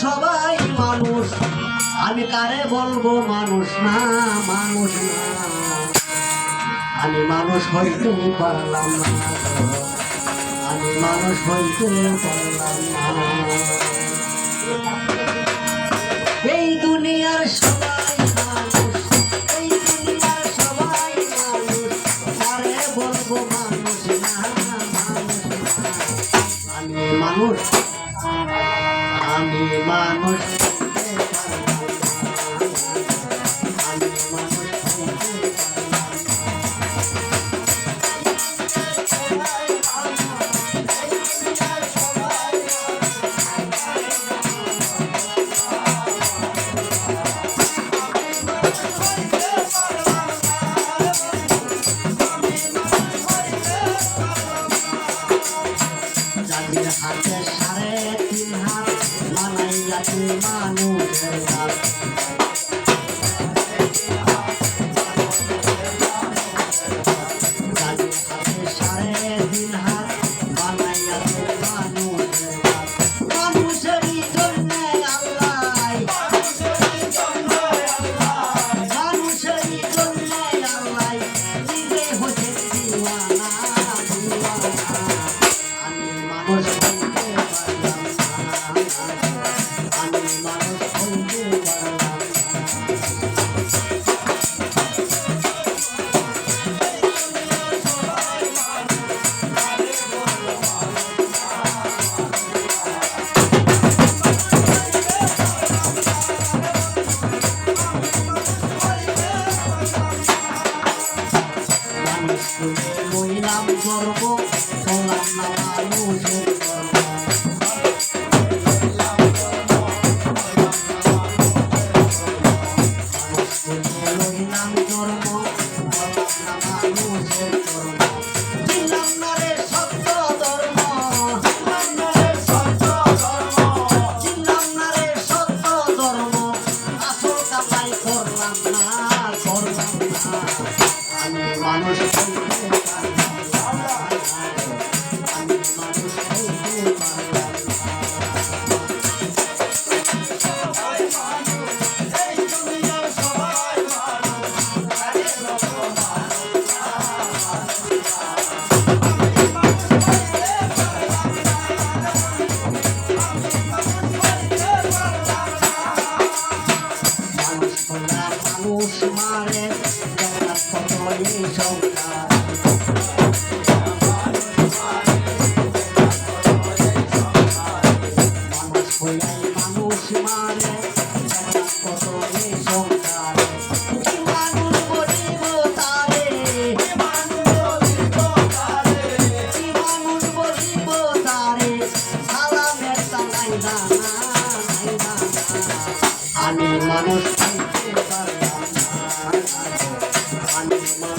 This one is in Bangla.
সবাই মানুষ, আমি কারে বলবো মানুষ না, মানুষ না। আমি মানুষ হইতে পারলাম না, আমি মানুষ হইতে পারলাম না। এই দুনিয়ার সবাই মানুষ, এই দুনিয়ার সবাই মানুষ, কারে বলবো মানুষ না, মানুষ না। আমি মানুষ, আমি মানুষ হইতে পারলাম না, আমি মানুষ হইতে হাতে 3.5 হাত মানাইয়াছে মানুষের হাত। হাতে 3.5 হাত মানাইয়াছে মানুষের হাত। মানুষেরই জন্যে আল্লাহ, মানুষেরই জন্যে আল্লাহ নিজে হচ্ছে দিওয়ানা, দিওয়ানা। আমি মানুষ হইতে পারলাম না, আমি মানুষ হইতে পারলাম না। মানুষ হইলাম গর্ব, হলাম না মানুষের গর্ব। হইলাম গর্ব, হলাম না মানুষের গর্ব। দিলাম না রে সত্য ধর্ম, দিলাম না রে সত্য ধর্ম, দিলাম না রে সত্য ধর্ম। আসল কামাই করলাম না, করলাম না। আমি মানুষ হইতে পারলাম না, আমি মানুষ হইতে পারলাম না। মানুষ হইয়া মানুষ মারে, দেখার কত এই সংসার। মানুষ হইয়া মানুষ মারে, দেখার কত এই সংসার। কি মানুষ বলিব তারে, কি মানুষ বলিব তারে, সালামের তালাই দানা, নাই দানা। আমি মানুষ হইতে পারলাম না, আমি মানুষ